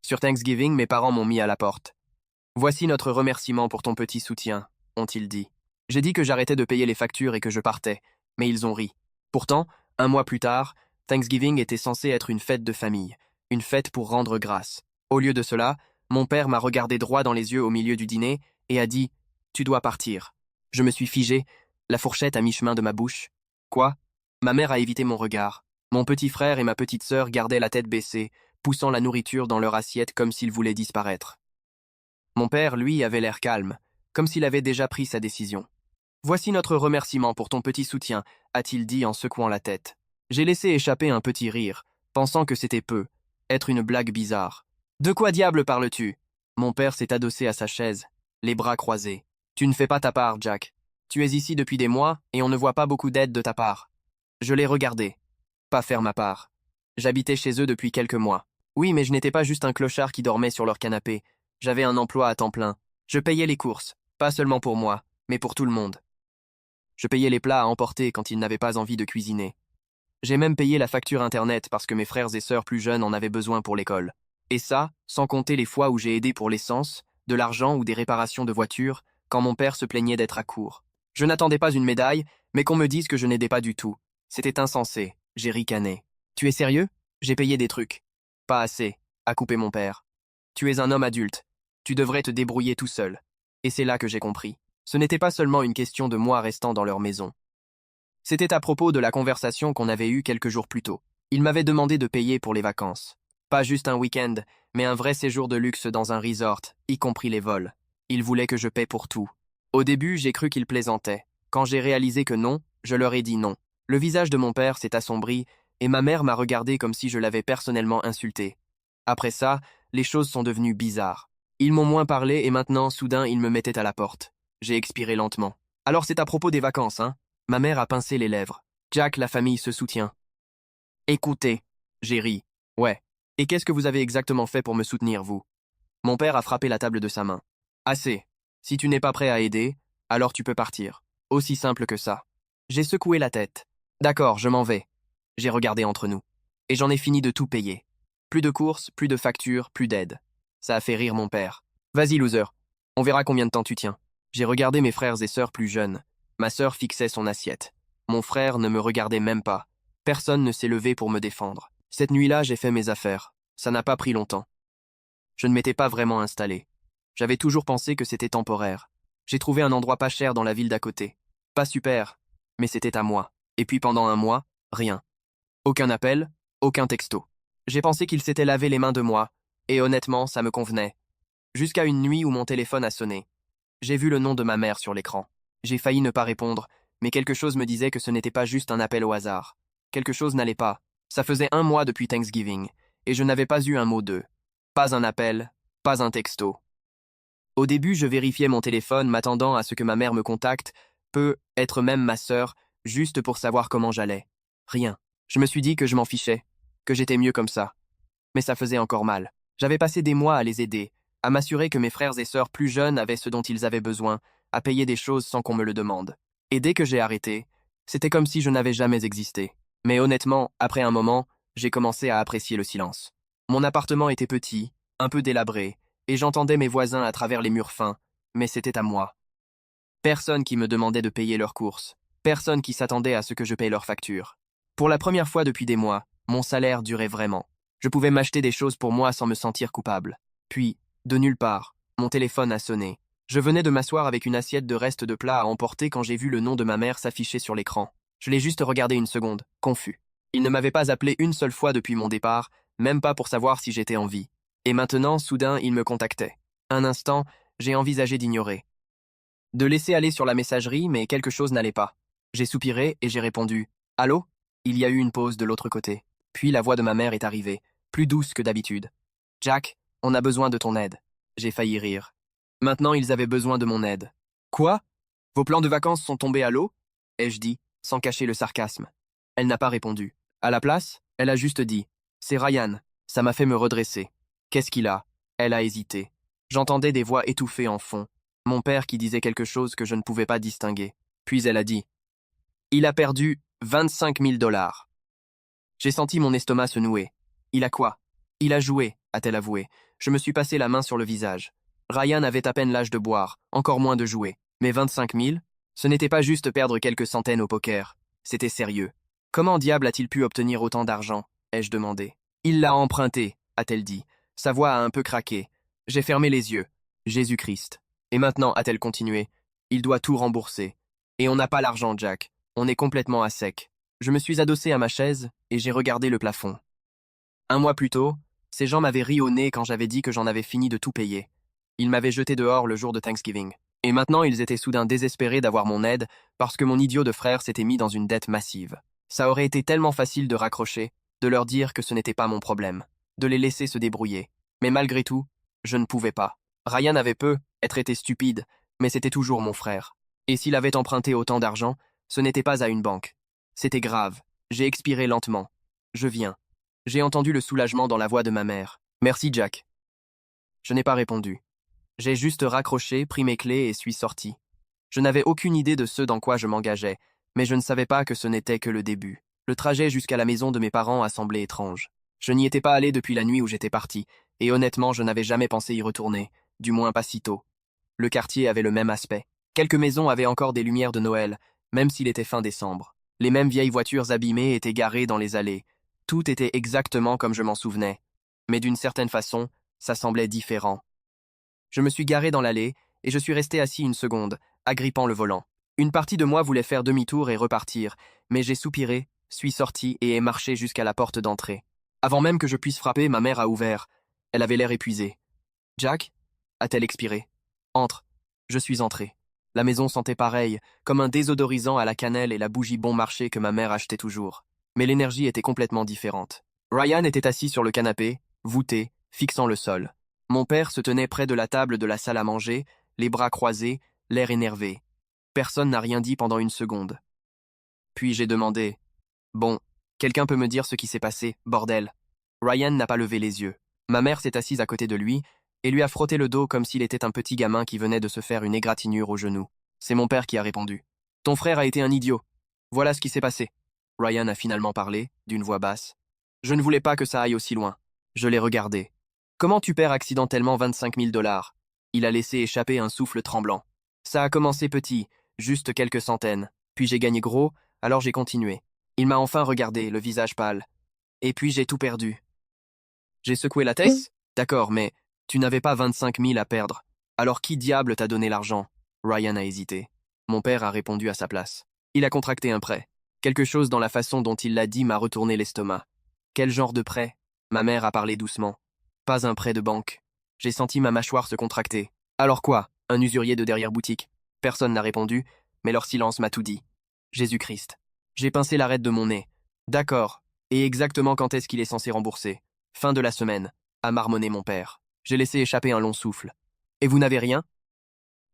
Sur Thanksgiving, mes parents m'ont mis à la porte. Voici notre remerciement pour ton petit soutien, ont-ils dit. J'ai dit que j'arrêtais de payer les factures et que je partais, mais ils ont ri. Pourtant, un mois plus tard, Thanksgiving était censé être une fête de famille, une fête pour rendre grâce. Au lieu de cela, mon père m'a regardé droit dans les yeux au milieu du dîner et a dit « Tu dois partir ». Je me suis figé, la fourchette à mi-chemin de ma bouche. Quoi? Ma mère a évité mon regard. Mon petit frère et ma petite sœur gardaient la tête baissée, poussant la nourriture dans leur assiette comme s'ils voulaient disparaître. Mon père, lui, avait l'air calme, comme s'il avait déjà pris sa décision. Voici notre remerciement pour ton petit soutien, a-t-il dit en secouant la tête. J'ai laissé échapper un petit rire, pensant que c'était peu, être une blague bizarre. De quoi diable parles-tu? Mon père s'est adossé à sa chaise, les bras croisés. Tu ne fais pas ta part, Jack. Tu es ici depuis des mois et on ne voit pas beaucoup d'aide de ta part. Je l'ai regardé. Pas faire ma part. J'habitais chez eux depuis quelques mois. Oui, mais je n'étais pas juste un clochard qui dormait sur leur canapé. J'avais un emploi à temps plein. Je payais les courses, pas seulement pour moi, mais pour tout le monde. Je payais les plats à emporter quand ils n'avaient pas envie de cuisiner. J'ai même payé la facture Internet parce que mes frères et sœurs plus jeunes en avaient besoin pour l'école. Et ça, sans compter les fois où j'ai aidé pour l'essence, de l'argent ou des réparations de voitures, quand mon père se plaignait d'être à court. Je n'attendais pas une médaille, mais qu'on me dise que je n'aidais pas du tout. C'était insensé, j'ai ricané. Tu es sérieux? J'ai payé des trucs. Pas assez, a coupé mon père. Tu es un homme adulte. Tu devrais te débrouiller tout seul. Et c'est là que j'ai compris. Ce n'était pas seulement une question de moi restant dans leur maison. C'était à propos de la conversation qu'on avait eue quelques jours plus tôt. Ils m'avaient demandé de payer pour les vacances. Pas juste un week-end, mais un vrai séjour de luxe dans un resort, y compris les vols. Ils voulaient que je paie pour tout. Au début, j'ai cru qu'ils plaisantaient. Quand j'ai réalisé que non, je leur ai dit non. Le visage de mon père s'est assombri et ma mère m'a regardé comme si je l'avais personnellement insulté. Après ça, les choses sont devenues bizarres. Ils m'ont moins parlé et maintenant, soudain, ils me mettaient à la porte. J'ai expiré lentement. Alors c'est à propos des vacances, hein? Ma mère a pincé les lèvres. Jack, la famille se soutient. Écoutez, j'ai ri. Ouais. Et qu'est-ce que vous avez exactement fait pour me soutenir, vous? Mon père a frappé la table de sa main. Assez. Si tu n'es pas prêt à aider, alors tu peux partir. Aussi simple que ça. J'ai secoué la tête. D'accord, je m'en vais. J'ai regardé entre nous. Et j'en ai fini de tout payer. Plus de courses, plus de factures, plus d'aide. Ça a fait rire mon père. Vas-y, loser. On verra combien de temps tu tiens. J'ai regardé mes frères et sœurs plus jeunes. Ma sœur fixait son assiette. Mon frère ne me regardait même pas. Personne ne s'est levé pour me défendre. Cette nuit-là, j'ai fait mes affaires. Ça n'a pas pris longtemps. Je ne m'étais pas vraiment installé. J'avais toujours pensé que c'était temporaire. J'ai trouvé un endroit pas cher dans la ville d'à côté. Pas super, mais c'était à moi. Et puis pendant un mois, rien. Aucun appel, aucun texto. J'ai pensé qu'il s'était lavé les mains de moi, et honnêtement, ça me convenait. Jusqu'à une nuit où mon téléphone a sonné. J'ai vu le nom de ma mère sur l'écran. J'ai failli ne pas répondre, mais quelque chose me disait que ce n'était pas juste un appel au hasard. Quelque chose n'allait pas. Ça faisait un mois depuis Thanksgiving, et je n'avais pas eu un mot d'eux. Pas un appel, pas un texto. Au début, je vérifiais mon téléphone, m'attendant à ce que ma mère me contacte, peut être même ma sœur, juste pour savoir comment j'allais. Rien. Je me suis dit que je m'en fichais, que j'étais mieux comme ça. Mais ça faisait encore mal. J'avais passé des mois à les aider, à m'assurer que mes frères et sœurs plus jeunes avaient ce dont ils avaient besoin, à payer des choses sans qu'on me le demande. Et dès que j'ai arrêté, c'était comme si je n'avais jamais existé. Mais honnêtement, après un moment, j'ai commencé à apprécier le silence. Mon appartement était petit, un peu délabré, et j'entendais mes voisins à travers les murs fins, mais c'était à moi. Personne qui me demandait de payer leurs courses, personne qui s'attendait à ce que je paye leurs factures. Pour la première fois depuis des mois, mon salaire durait vraiment. Je pouvais m'acheter des choses pour moi sans me sentir coupable. Puis, de nulle part, mon téléphone a sonné. Je venais de m'asseoir avec une assiette de restes de plats à emporter quand j'ai vu le nom de ma mère s'afficher sur l'écran. Je l'ai juste regardé une seconde, confus. Il ne m'avait pas appelé une seule fois depuis mon départ, même pas pour savoir si j'étais en vie. Et maintenant, soudain, il me contactait. Un instant, j'ai envisagé d'ignorer. De laisser aller sur la messagerie, mais quelque chose n'allait pas. J'ai soupiré et j'ai répondu « Allô ?» Il y a eu une pause de l'autre côté. Puis la voix de ma mère est arrivée, plus douce que d'habitude. « Jack, on a besoin de ton aide. » J'ai failli rire. Maintenant, ils avaient besoin de mon aide. « Quoi? Vos plans de vacances sont tombés à l'eau ?» ai-je dit, sans cacher le sarcasme. Elle n'a pas répondu. À la place, elle a juste dit « C'est Ryan. » Ça m'a fait me redresser. Qu'est-ce qu'il a? Elle a hésité. J'entendais des voix étouffées en fond. Mon père qui disait quelque chose que je ne pouvais pas distinguer. Puis elle a dit « Il a perdu 25 000 $. J'ai senti mon estomac se nouer. Il a quoi? Il a joué, a-t-elle avoué. Je me suis passé la main sur le visage. Ryan avait à peine l'âge de boire, encore moins de jouer. Mais 25 000? Ce n'était pas juste perdre quelques centaines au poker. C'était sérieux. Comment diable a-t-il pu obtenir autant d'argent? Ai-je demandé. Il l'a emprunté, a-t-elle dit. Sa voix a un peu craqué. J'ai fermé les yeux. Jésus-Christ. Et maintenant, a-t-elle continué, il doit tout rembourser. Et on n'a pas l'argent, Jack. On est complètement à sec. Je me suis adossé à ma chaise et j'ai regardé le plafond. Un mois plus tôt, ces gens m'avaient ri au nez quand j'avais dit que j'en avais fini de tout payer. Ils m'avaient jeté dehors le jour de Thanksgiving. Et maintenant, ils étaient soudain désespérés d'avoir mon aide parce que mon idiot de frère s'était mis dans une dette massive. Ça aurait été tellement facile de raccrocher, de leur dire que ce n'était pas mon problème, de les laisser se débrouiller. Mais malgré tout, je ne pouvais pas. Ryan avait être été stupide, mais c'était toujours mon frère. Et s'il avait emprunté autant d'argent, ce n'était pas à une banque. C'était grave. J'ai expiré lentement. Je viens. J'ai entendu le soulagement dans la voix de ma mère. Merci, Jack. Je n'ai pas répondu. J'ai juste raccroché, pris mes clés et suis sorti. Je n'avais aucune idée de ce dans quoi je m'engageais, mais je ne savais pas que ce n'était que le début. Le trajet jusqu'à la maison de mes parents a semblé étrange. Je n'y étais pas allé depuis la nuit où j'étais parti, et honnêtement, je n'avais jamais pensé y retourner, du moins pas si tôt. Le quartier avait le même aspect. Quelques maisons avaient encore des lumières de Noël, même s'il était fin décembre. Les mêmes vieilles voitures abîmées étaient garées dans les allées. Tout était exactement comme je m'en souvenais. Mais d'une certaine façon, ça semblait différent. Je me suis garé dans l'allée, et je suis resté assis une seconde, agrippant le volant. Une partie de moi voulait faire demi-tour et repartir, mais j'ai soupiré, suis sorti et ai marché jusqu'à la porte d'entrée. Avant même que je puisse frapper, ma mère a ouvert. Elle avait l'air épuisée. « Jack ?» a-t-elle expiré. « Entre. » Je suis entré. La maison sentait pareil, comme un désodorisant à la cannelle et la bougie bon marché que ma mère achetait toujours. Mais l'énergie était complètement différente. Ryan était assis sur le canapé, voûté, fixant le sol. Mon père se tenait près de la table de la salle à manger, les bras croisés, l'air énervé. Personne n'a rien dit pendant une seconde. Puis j'ai demandé « Bon, quelqu'un peut me dire ce qui s'est passé, bordel ?» Ryan n'a pas levé les yeux. Ma mère s'est assise à côté de lui et lui a frotté le dos comme s'il était un petit gamin qui venait de se faire une égratignure au genou. C'est mon père qui a répondu. « Ton frère a été un idiot. Voilà ce qui s'est passé. » Ryan a finalement parlé, d'une voix basse. Je ne voulais pas que ça aille aussi loin. Je l'ai regardé. « Comment tu perds accidentellement 25 000 $? Il a laissé échapper un souffle tremblant. Ça a commencé petit, juste quelques centaines. Puis j'ai gagné gros, alors j'ai continué. Il m'a enfin regardé, le visage pâle. Et puis j'ai tout perdu. J'ai secoué la tête. D'accord, mais tu n'avais pas 25 000 à perdre. Alors qui diable t'a donné l'argent? Ryan a hésité. Mon père a répondu à sa place. Il a contracté un prêt. Quelque chose dans la façon dont il l'a dit m'a retourné l'estomac. Quel genre de prêt? Ma mère a parlé doucement. Pas un prêt de banque. J'ai senti ma mâchoire se contracter. Alors quoi? Un usurier de derrière-boutique? Personne n'a répondu, mais leur silence m'a tout dit. Jésus-Christ. J'ai pincé l'arête de mon nez. D'accord. Et exactement quand est-ce qu'il est censé rembourser? Fin de la semaine, a marmonné mon père. J'ai laissé échapper un long souffle. Et vous n'avez rien?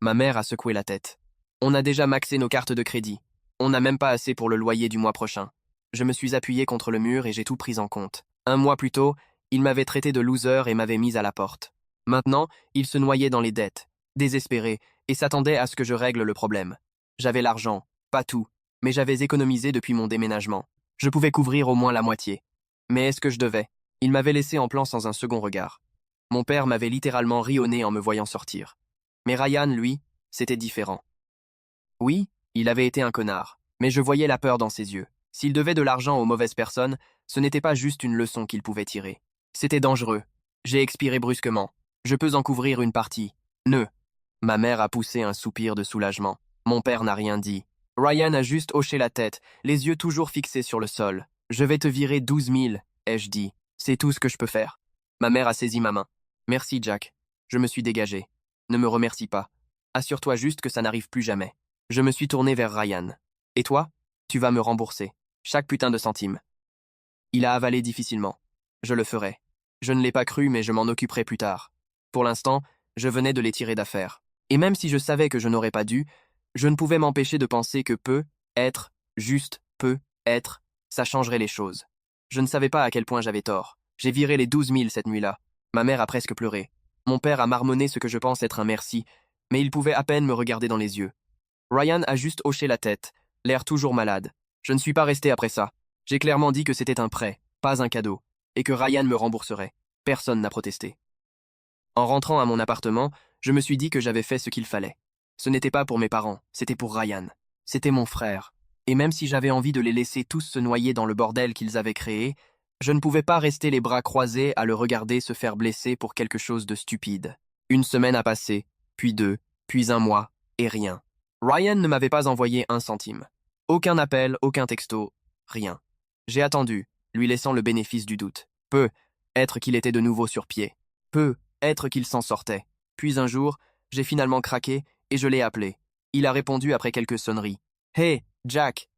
Ma mère a secoué la tête. On a déjà maxé nos cartes de crédit. On n'a même pas assez pour le loyer du mois prochain. Je me suis appuyé contre le mur et j'ai tout pris en compte. Un mois plus tôt, il m'avait traité de loser et m'avait mis à la porte. Maintenant, il se noyait dans les dettes, désespéré, et s'attendait à ce que je règle le problème. J'avais l'argent, pas tout, mais j'avais économisé depuis mon déménagement. Je pouvais couvrir au moins la moitié. Mais est-ce que je devais? Il m'avait laissé en plan sans un second regard. Mon père m'avait littéralement ri au nez en me voyant sortir. Mais Ryan, lui, c'était différent. Oui, il avait été un connard, mais je voyais la peur dans ses yeux. S'il devait de l'argent aux mauvaises personnes, ce n'était pas juste une leçon qu'il pouvait tirer. C'était dangereux. J'ai expiré brusquement. Je peux en couvrir une partie. Ne. Ma mère a poussé un soupir de soulagement. Mon père n'a rien dit. Ryan a juste hoché la tête, les yeux toujours fixés sur le sol. Je vais te virer 12 000, ai-je dit. C'est tout ce que je peux faire. Ma mère a saisi ma main. Merci, Jack. Je me suis dégagé. Ne me remercie pas. Assure-toi juste que ça n'arrive plus jamais. Je me suis tourné vers Ryan. Et toi? Tu vas me rembourser. Chaque putain de centime. Il a avalé difficilement. Je le ferai. Je ne l'ai pas cru, mais je m'en occuperai plus tard. Pour l'instant, je venais de les tirer d'affaire. Et même si je savais que je n'aurais pas dû, je ne pouvais m'empêcher de penser que peut être, ça changerait les choses. Je ne savais pas à quel point j'avais tort. J'ai viré les 12 000 cette nuit-là. Ma mère a presque pleuré. Mon père a marmonné ce que je pense être un merci, mais il pouvait à peine me regarder dans les yeux. Ryan a juste hoché la tête, l'air toujours malade. Je ne suis pas resté après ça. J'ai clairement dit que c'était un prêt, pas un cadeau, et que Ryan me rembourserait. Personne n'a protesté. En rentrant à mon appartement, je me suis dit que j'avais fait ce qu'il fallait. Ce n'était pas pour mes parents, c'était pour Ryan. C'était mon frère. Et même si j'avais envie de les laisser tous se noyer dans le bordel qu'ils avaient créé, je ne pouvais pas rester les bras croisés à le regarder se faire blesser pour quelque chose de stupide. Une semaine a passé, puis 2, puis 1 mois, et rien. Ryan ne m'avait pas envoyé 1 centime. Aucun appel, aucun texto, rien. J'ai attendu, lui laissant le bénéfice du doute. Être qu'il était de nouveau sur pied. Être qu'il s'en sortait. Puis un jour, j'ai finalement craqué et je l'ai appelé. Il a répondu après quelques sonneries. « Hey, Jack !»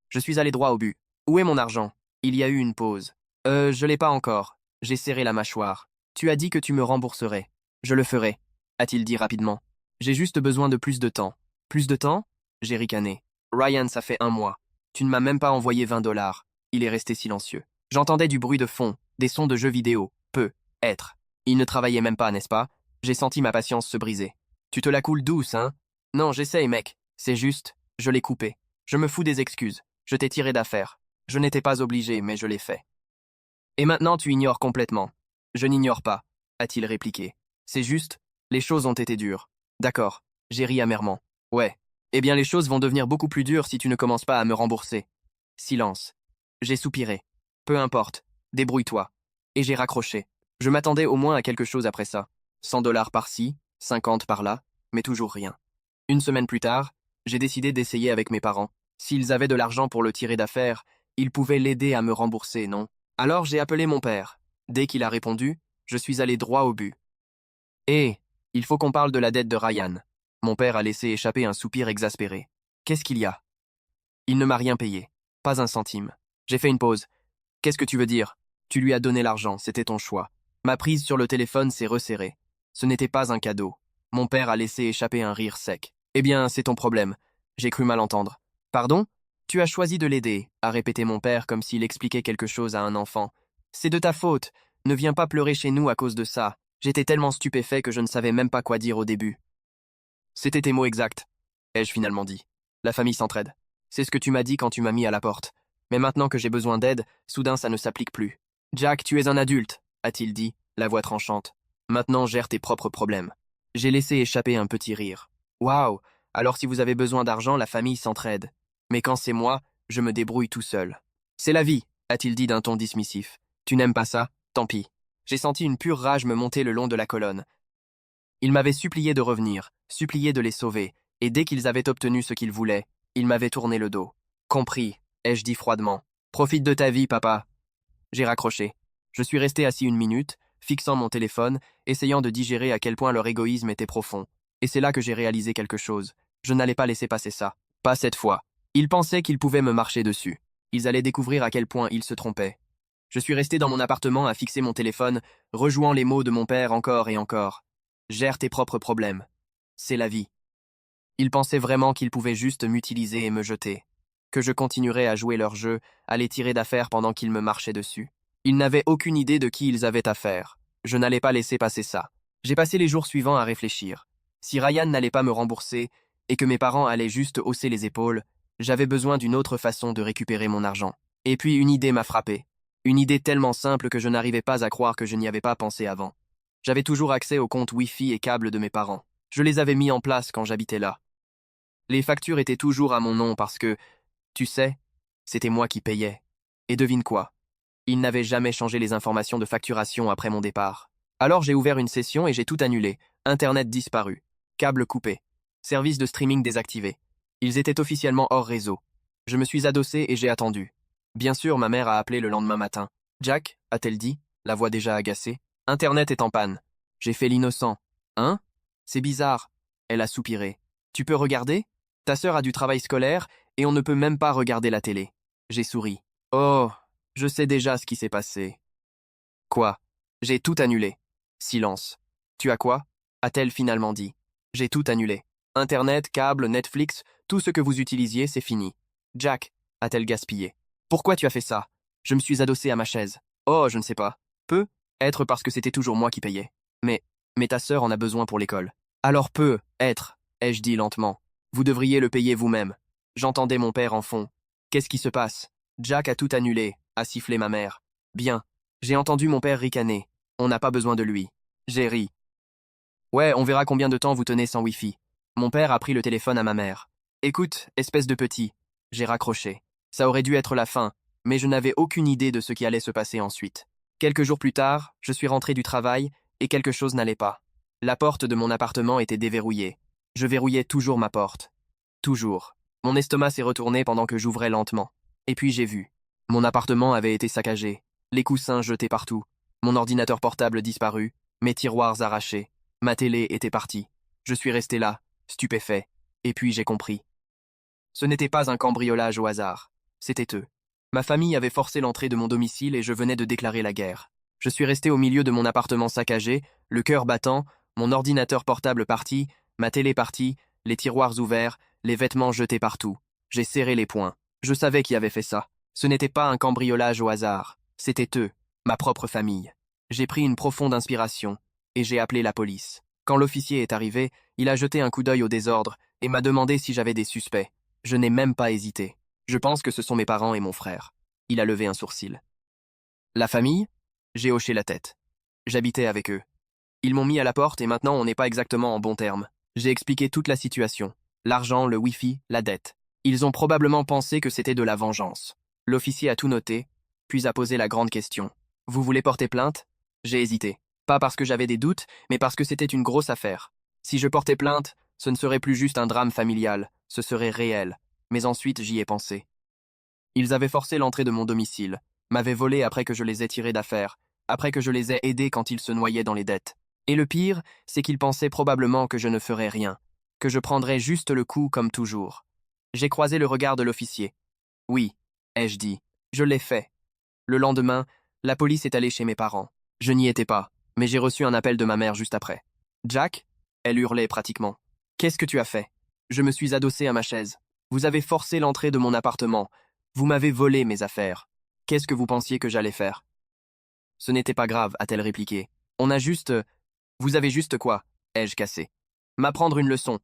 Je suis allé droit au but. « Où est mon argent ?» Il y a eu une pause. « Je l'ai pas encore. » J'ai serré la mâchoire. « Tu as dit que tu me rembourserais. »« Je le ferai, » a-t-il dit rapidement. « J'ai juste besoin de plus de temps. »« Plus de temps ?» J'ai ricané. « Ryan, ça fait 1 mois. Tu ne m'as même pas envoyé 20 $. » Il est resté silencieux. J'entendais du bruit de fond, des sons de jeux vidéo. Être. Il ne travaillait même pas, n'est-ce pas? J'ai senti ma patience se briser. Tu te la coules douce, hein? Non, j'essaye, mec. C'est juste, je l'ai coupé. Je me fous des excuses. Je t'ai tiré d'affaire. Je n'étais pas obligé, mais je l'ai fait. Et maintenant, tu ignores complètement. Je n'ignore pas, a-t-il répliqué. C'est juste, les choses ont été dures. D'accord, j'ai ri amèrement. Ouais. Eh bien, les choses vont devenir beaucoup plus dures si tu ne commences pas à me rembourser. Silence. J'ai soupiré. Peu importe. Débrouille-toi. Et j'ai raccroché. Je m'attendais au moins à quelque chose après ça. 100 $ par-ci, 50 par-là, mais toujours rien. Une semaine plus tard, j'ai décidé d'essayer avec mes parents. S'ils avaient de l'argent pour le tirer d'affaire, ils pouvaient l'aider à me rembourser, non? Alors j'ai appelé mon père. Dès qu'il a répondu, je suis allé droit au but. Hé, il faut qu'on parle de la dette de Ryan. Mon père a laissé échapper un soupir exaspéré. Qu'est-ce qu'il y a? Il ne m'a rien payé. Pas 1 centime. J'ai fait une pause. Qu'est-ce que tu veux dire? Tu lui as donné l'argent, c'était ton choix. Ma prise sur le téléphone s'est resserrée. Ce n'était pas un cadeau. Mon père a laissé échapper un rire sec. Eh bien, c'est ton problème. J'ai cru mal entendre. Pardon? Tu as choisi de l'aider, a répété mon père comme s'il expliquait quelque chose à un enfant. C'est de ta faute. Ne viens pas pleurer chez nous à cause de ça. J'étais tellement stupéfait que je ne savais même pas quoi dire au début. C'était tes mots exacts, ai-je finalement dit. La famille s'entraide. C'est ce que tu m'as dit quand tu m'as mis à la porte. Mais maintenant que j'ai besoin d'aide, soudain ça ne s'applique plus. Jack, tu es un adulte, a-t-il dit, la voix tranchante. Maintenant gère tes propres problèmes. J'ai laissé échapper un petit rire. Waouh, alors si vous avez besoin d'argent, la famille s'entraide. Mais quand c'est moi, je me débrouille tout seul. C'est la vie, a-t-il dit d'un ton dismissif. Tu n'aimes pas ça? Tant pis. J'ai senti une pure rage me monter le long de la colonne. Ils m'avaient supplié de revenir, supplié de les sauver, et dès qu'ils avaient obtenu ce qu'ils voulaient, ils m'avaient tourné le dos. Compris, ai-je dit froidement. Profite de ta vie, papa. J'ai raccroché. Je suis resté assis 1 minute, fixant mon téléphone, essayant de digérer à quel point leur égoïsme était profond. Et c'est là que j'ai réalisé quelque chose. Je n'allais pas laisser passer ça. Pas cette fois. Ils pensaient qu'ils pouvaient me marcher dessus. Ils allaient découvrir à quel point ils se trompaient. Je suis resté dans mon appartement à fixer mon téléphone, rejouant les mots de mon père encore et encore. Gère tes propres problèmes. C'est la vie. Ils pensaient vraiment qu'ils pouvaient juste m'utiliser et me jeter. Que je continuerais à jouer leur jeu, à les tirer d'affaire pendant qu'ils me marchaient dessus. Ils n'avaient aucune idée de qui ils avaient affaire. Je n'allais pas laisser passer ça. J'ai passé les jours suivants à réfléchir. Si Ryan n'allait pas me rembourser, et que mes parents allaient juste hausser les épaules, j'avais besoin d'une autre façon de récupérer mon argent. Et puis une idée m'a frappé. Une idée tellement simple que je n'arrivais pas à croire que je n'y avais pas pensé avant. J'avais toujours accès aux comptes Wi-Fi et câbles de mes parents. Je les avais mis en place quand j'habitais là. Les factures étaient toujours à mon nom parce que, tu sais, c'était moi qui payais. Et devine quoi? Ils n'avaient jamais changé les informations de facturation après mon départ. Alors j'ai ouvert une session et j'ai tout annulé. Internet disparu. Câble coupé. Service de streaming désactivé. Ils étaient officiellement hors réseau. Je me suis adossé et j'ai attendu. Bien sûr, ma mère a appelé le lendemain matin. Jack, a-t-elle dit, la voix déjà agacée. Internet est en panne. J'ai fait l'innocent. Hein? C'est bizarre. Elle a soupiré. Tu peux regarder? Ta sœur a du travail scolaire et on ne peut même pas regarder la télé. J'ai souri. Oh, je sais déjà ce qui s'est passé. Quoi? J'ai tout annulé. Silence. Tu as quoi? A-t-elle finalement dit. J'ai tout annulé. Internet, câble, Netflix, tout ce que vous utilisiez, c'est fini. Jack, a-t-elle gaspillé. Pourquoi tu as fait ça? Je me suis adossé à ma chaise. Oh, je ne sais pas. Être parce que c'était toujours moi qui payais. Mais ta sœur en a besoin pour l'école. Alors être, ai-je dit lentement. Vous devriez le payer vous-même. J'entendais mon père en fond. Qu'est-ce qui se passe? Jack a tout annulé, a sifflé ma mère. Bien. J'ai entendu mon père ricaner. On n'a pas besoin de lui. J'ai ri. Ouais, on verra combien de temps vous tenez sans Wi-Fi. Mon père a pris le téléphone à ma mère. Écoute, espèce de petit. J'ai raccroché. Ça aurait dû être la fin, mais je n'avais aucune idée de ce qui allait se passer ensuite. Quelques jours plus tard, je suis rentré du travail et quelque chose n'allait pas. La porte de mon appartement était déverrouillée. Je verrouillais toujours ma porte. Toujours. Mon estomac s'est retourné pendant que j'ouvrais lentement. Et puis j'ai vu. Mon appartement avait été saccagé, les coussins jetés partout, mon ordinateur portable disparu, mes tiroirs arrachés, ma télé était partie. Je suis resté là, stupéfait, et puis j'ai compris. Ce n'était pas un cambriolage au hasard, c'était eux. Ma famille avait forcé l'entrée de mon domicile et je venais de déclarer la guerre. Je suis resté au milieu de mon appartement saccagé, le cœur battant, mon ordinateur portable parti, ma télé partie, les tiroirs ouverts, les vêtements jetés partout. J'ai serré les poings. Je savais qui avait fait ça. Ce n'était pas un cambriolage au hasard. C'était eux, ma propre famille. J'ai pris une profonde inspiration et j'ai appelé la police. Quand l'officier est arrivé, il a jeté un coup d'œil au désordre et m'a demandé si j'avais des suspects. Je n'ai même pas hésité. Je pense que ce sont mes parents et mon frère. Il a levé un sourcil. La famille? J'ai hoché la tête. J'habitais avec eux. Ils m'ont mis à la porte et maintenant on n'est pas exactement en bons termes. J'ai expliqué toute la situation. L'argent, le Wi-Fi, la dette. Ils ont probablement pensé que c'était de la vengeance. L'officier a tout noté, puis a posé la grande question. Vous voulez porter plainte? J'ai hésité. Pas parce que j'avais des doutes, mais parce que c'était une grosse affaire. Si je portais plainte, ce ne serait plus juste un drame familial, ce serait réel. Mais ensuite j'y ai pensé. Ils avaient forcé l'entrée de mon domicile, m'avaient volé après que je les ai tirés d'affaire, après que je les ai aidés quand ils se noyaient dans les dettes. Et le pire, c'est qu'ils pensaient probablement que je ne ferais rien, que je prendrais juste le coup comme toujours. J'ai croisé le regard de l'officier. Oui, ai-je dit, je l'ai fait. Le lendemain, la police est allée chez mes parents. Je n'y étais pas, mais j'ai reçu un appel de ma mère juste après. Jack? Elle hurlait pratiquement. Qu'est-ce que tu as fait? Je me suis adossé à ma chaise. Vous avez forcé l'entrée de mon appartement. Vous m'avez volé mes affaires. Qu'est-ce que vous pensiez que j'allais faire? Ce n'était pas grave, a-t-elle répliqué. On a juste... Vous avez juste quoi? Ai-je cassé. M'apprendre une leçon.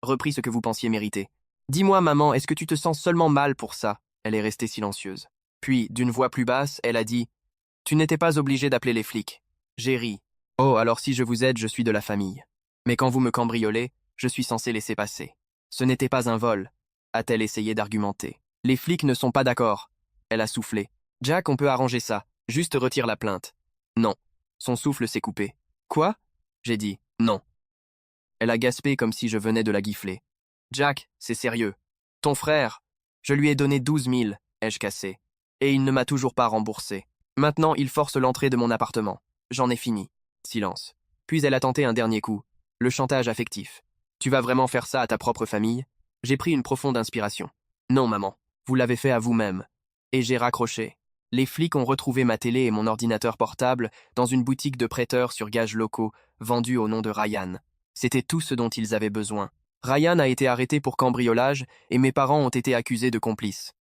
Repris ce que vous pensiez mériter. Dis-moi, maman, est-ce que tu te sens seulement mal pour ça? Elle est restée silencieuse. Puis, d'une voix plus basse, elle a dit « Tu n'étais pas obligé d'appeler les flics. » J'ai ri. « Oh, alors si je vous aide, je suis de la famille. Mais quand vous me cambriolez, je suis censé laisser passer. Ce n'était pas un vol. » A-t-elle essayé d'argumenter. « Les flics ne sont pas d'accord. » Elle a soufflé. « Jack, on peut arranger ça. Juste retire la plainte. » Non. Son souffle s'est coupé. « Quoi? » J'ai dit « Non. » Elle a gaspé comme si je venais de la gifler. « Jack, c'est sérieux. Ton frère, je lui ai donné 12 000, ai-je cassé. Et il ne m'a toujours pas remboursé. Maintenant, il force l'entrée de mon appartement. J'en ai fini. » Silence. Puis elle a tenté un dernier coup. Le chantage affectif. « Tu vas vraiment faire ça à ta propre famille? » J'ai pris une profonde inspiration. « Non, maman. Vous l'avez fait à vous-même. » Et j'ai raccroché. Les flics ont retrouvé ma télé et mon ordinateur portable dans une boutique de prêteurs sur gages locaux, vendue au nom de Ryan. C'était tout ce dont ils avaient besoin. Ryan a été arrêté pour cambriolage et mes parents ont été accusés de complices.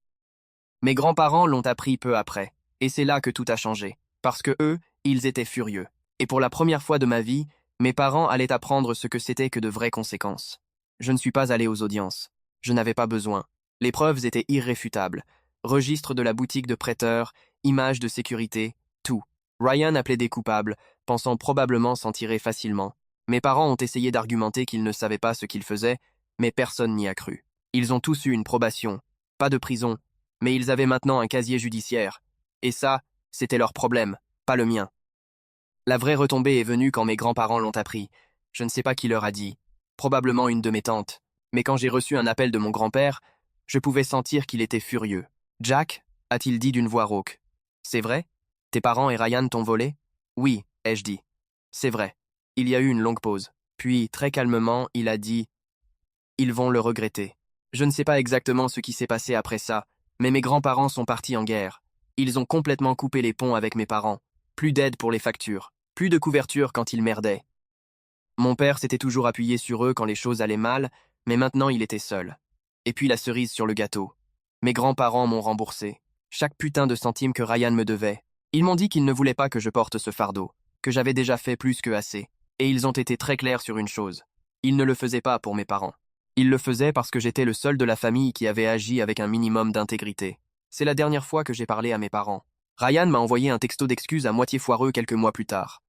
Mes grands-parents l'ont appris peu après, et c'est là que tout a changé, parce que eux, ils étaient furieux. Et pour la première fois de ma vie, mes parents allaient apprendre ce que c'était que de vraies conséquences. Je ne suis pas allé aux audiences. Je n'avais pas besoin. Les preuves étaient irréfutables. Registre de la boutique de prêteurs, images de sécurité, tout. Ryan a plaidé coupable, pensant probablement s'en tirer facilement. Mes parents ont essayé d'argumenter qu'ils ne savaient pas ce qu'ils faisaient, mais personne n'y a cru. Ils ont tous eu une probation, pas de prison, mais ils avaient maintenant un casier judiciaire. Et ça, c'était leur problème, pas le mien. La vraie retombée est venue quand mes grands-parents l'ont appris. Je ne sais pas qui leur a dit. Probablement une de mes tantes. Mais quand j'ai reçu un appel de mon grand-père, je pouvais sentir qu'il était furieux. « Jack » a-t-il dit d'une voix rauque. « C'est vrai? Tes parents et Ryan t'ont volé? » « Oui, ai-je dit. »« C'est vrai. » Il y a eu une longue pause. Puis, très calmement, il a dit « Ils vont le regretter. » Je ne sais pas exactement ce qui s'est passé après ça, mais mes grands-parents sont partis en guerre. Ils ont complètement coupé les ponts avec mes parents. Plus d'aide pour les factures. Plus de couverture quand ils merdaient. Mon père s'était toujours appuyé sur eux quand les choses allaient mal, mais maintenant il était seul. Et puis la cerise sur le gâteau. Mes grands-parents m'ont remboursé. Chaque putain de centime que Ryan me devait. Ils m'ont dit qu'ils ne voulaient pas que je porte ce fardeau, que j'avais déjà fait plus que assez. Et ils ont été très clairs sur une chose. Ils ne le faisaient pas pour mes parents. Ils le faisaient parce que j'étais le seul de la famille qui avait agi avec un minimum d'intégrité. C'est la dernière fois que j'ai parlé à mes parents. Ryan m'a envoyé un texto d'excuses à moitié foireux quelques mois plus tard.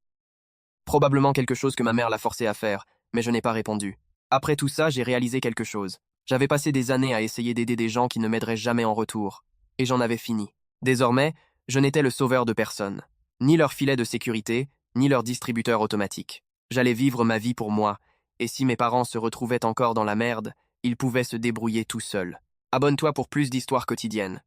Probablement quelque chose que ma mère l'a forcé à faire, mais je n'ai pas répondu. Après tout ça, j'ai réalisé quelque chose. J'avais passé des années à essayer d'aider des gens qui ne m'aideraient jamais en retour. Et j'en avais fini. Désormais, je n'étais le sauveur de personne. Ni leur filet de sécurité, ni leur distributeur automatique. J'allais vivre ma vie pour moi, et si mes parents se retrouvaient encore dans la merde, ils pouvaient se débrouiller tout seuls. Abonne-toi pour plus d'histoires quotidiennes.